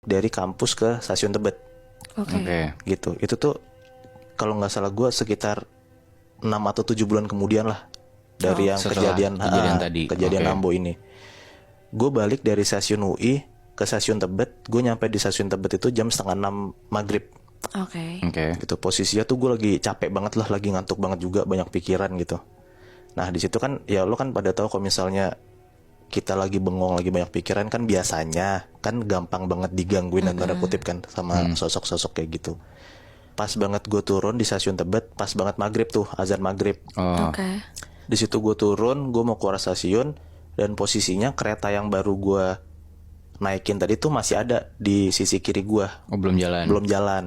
dari kampus ke stasiun Tebet. Oke. Gitu. Itu tuh kalau nggak salah gue sekitar 6 atau 7 bulan kemudian lah dari yang Setelah kejadian tadi. kejadian Oke. Ambo ini. Gue balik dari stasiun UI ke stasiun Tebet. Gue nyampe di stasiun Tebet itu jam 5:30 maghrib. Oke. Gitu. Posisinya tuh gue lagi capek banget lah, lagi ngantuk banget juga, banyak pikiran gitu. Nah di situ kan ya lo kan pada tahu kalau misalnya kita lagi bengong, lagi banyak pikiran kan biasanya kan gampang banget digangguin dan tanda kutip kan sama sosok-sosok kayak gitu. Pas banget gue turun di stasiun Tebet, pas banget maghrib tuh, azan maghrib. Oh. Oke. Di situ gue turun, gue mau keluar stasiun dan posisinya kereta yang baru gue naikin tadi tuh masih ada di sisi kiri gue, Oh, belum jalan. belum jalan.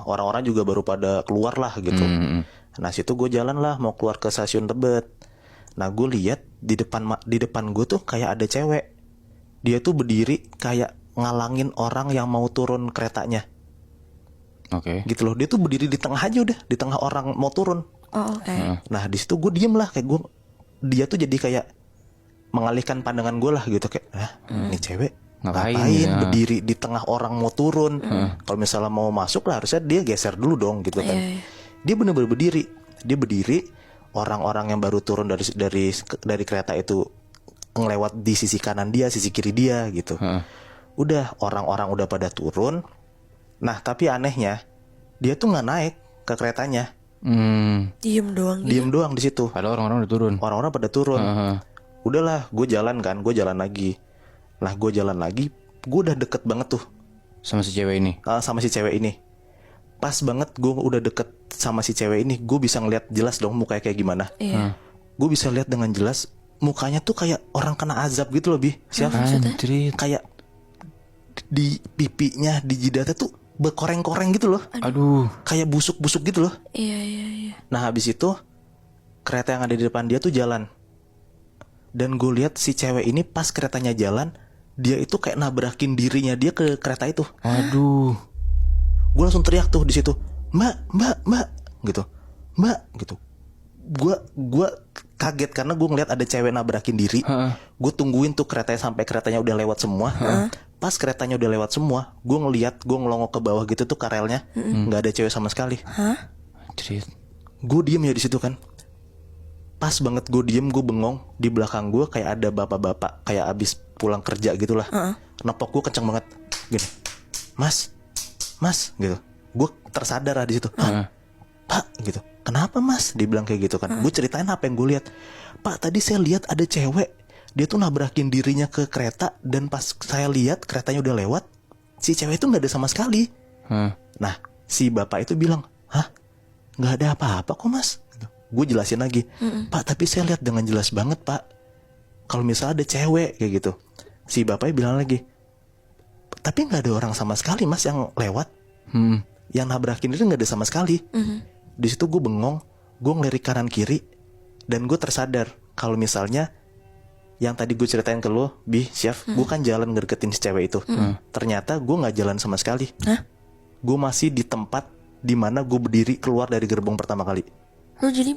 Orang-orang juga baru pada keluar lah gitu. Nah situ gue jalan lah mau keluar ke stasiun Tebet. Nah gue lihat di depan gue tuh kayak ada cewek. Dia tuh berdiri kayak ngalangin orang yang mau turun keretanya. Oke. Gitu loh, dia tuh berdiri di tengah aja udah, di tengah orang mau turun. Oh, oke. Nah di situ gue diem lah, kayak dia tuh jadi kayak mengalihkan pandangan gue lah gitu, kayak ini cewek Ngapain ngapain ya? berdiri di tengah orang mau turun. Kalau misalnya mau masuk lah harusnya dia geser dulu dong gitu kan. Iya, iya. Dia bener-bener berdiri, orang-orang yang baru turun dari kereta itu ngelewat di sisi kanan dia, sisi kiri dia gitu. Udah orang-orang udah pada turun. Nah tapi anehnya dia tuh nggak naik ke keretanya, Diem doang gitu. diem doang di situ. Padahal orang-orang udah turun. Orang-orang pada turun. Udahlah, gue jalan lagi. Nah gue jalan lagi, gue udah deket banget tuh Sama si cewek ini. sama si cewek ini. Pas banget gue udah deket sama si cewek ini, gue bisa ngeliat jelas dong mukanya kayak gimana. Iya. Gue bisa lihat dengan jelas mukanya tuh kayak orang kena azab gitu loh, Bi. Siapa? Anjrit. Kayak di pipinya, di jidatnya tuh berkoreng-koreng gitu loh. Aduh. Kayak busuk-busuk gitu loh. Iya. Nah habis itu kereta yang ada di depan dia tuh jalan. Dan gue lihat si cewek ini pas keretanya jalan, dia itu kayak nabrakin dirinya dia ke kereta itu. Aduh. Gue langsung teriak tuh di situ, mbak gitu, mbak gitu. Gue kaget karena gue ngeliat ada cewek nabrakin diri. Gue tungguin tuh keretanya sampai keretanya udah lewat semua. Pas keretanya udah lewat semua, gue ngelongok ke bawah gitu tuh karelnya, nggak ada cewek sama sekali. Anjrit. Gue diem ya di situ kan. Pas banget gue diem, gue bengong. Di belakang gue kayak ada bapak-bapak kayak abis pulang kerja gitulah. Nepok gue kenceng banget gini, mas gitu. Gue tersadar lah di situ. Pak gitu, kenapa mas? Dibilang kayak gitu kan. Gue ceritain apa yang gue lihat. Pak tadi saya lihat ada cewek, dia tuh nabrakin dirinya ke kereta. Dan pas saya lihat keretanya udah lewat, si cewek itu nggak ada sama sekali. Nah si bapak itu bilang, hah, nggak ada apa-apa kok mas. Gue jelasin lagi, Pak tapi saya lihat dengan jelas banget pak, kalau misalnya ada cewek kayak gitu. Si bapaknya bilang lagi, tapi nggak ada orang sama sekali mas yang lewat. Yang nabrakin itu nggak ada sama sekali. Di situ gue bengong, gue ngelirik kanan kiri, dan gue tersadar kalau misalnya yang tadi gue ceritain ke lo, Bi, Chef, gue kan jalan ngedeketin si cewek itu. Ternyata gue nggak jalan sama sekali. Gue masih di tempat dimana gue berdiri keluar dari gerbong pertama kali. Lu jadi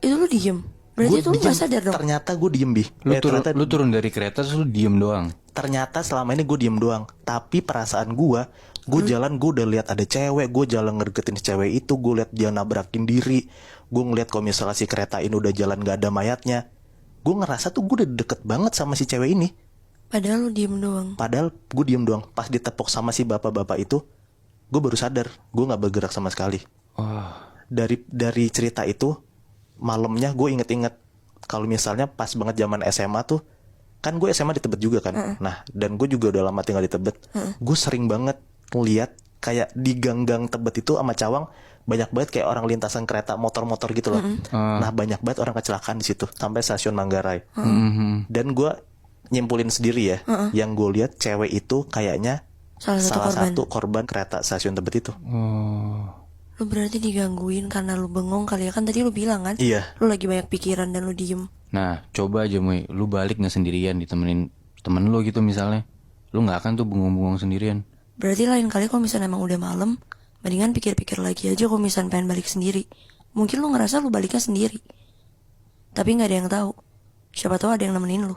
itu lu diem. Berarti itu lu diem. gak sadar dong. Ternyata gue diem, Bi. Lu turun dari kereta terus lu diem doang. Ternyata selama ini gue diem doang. Tapi perasaan gue jalan, gue udah lihat ada cewek, gue jalan ngedeketin si cewek itu, gue lihat dia nabrakin diri, gue ngeliat kalau misalnya si kereta ini udah jalan gak ada mayatnya. Gue ngerasa tuh gue udah deket banget sama si cewek ini. Padahal lu diem doang. Padahal gue diem doang. Pas ditepok sama si bapak-bapak itu, gue baru sadar gue gak bergerak sama sekali. Dari cerita itu, malamnya gue inget-inget kalau misalnya pas banget zaman SMA tuh, kan gue SMA di Tebet juga kan. Nah dan gue juga udah lama tinggal di Tebet. Gue sering banget ngeliat kayak di gang-gang Tebet itu sama Cawang banyak banget kayak orang lintasan kereta motor-motor gitu loh. Nah banyak banget orang kecelakaan di situ sampai stasiun Manggarai. Dan gue nyimpulin sendiri ya, yang gue lihat cewek itu kayaknya salah satu korban kereta stasiun Tebet itu. Lu berarti digangguin karena lu bengong kali ya. Kan tadi lu bilang kan, Iya. lu lagi banyak pikiran dan lu diem. Nah coba aja Muy, lu balik gak sendirian, ditemenin temen lu gitu misalnya. Lu gak akan tuh bengong-bengong sendirian. Berarti lain kali kalau misalnya emang udah malam, mendingan pikir-pikir lagi aja kalau misalnya pengen balik sendiri. Mungkin lu ngerasa lu baliknya sendiri, tapi gak ada yang tahu. Siapa tahu ada yang nemenin lu.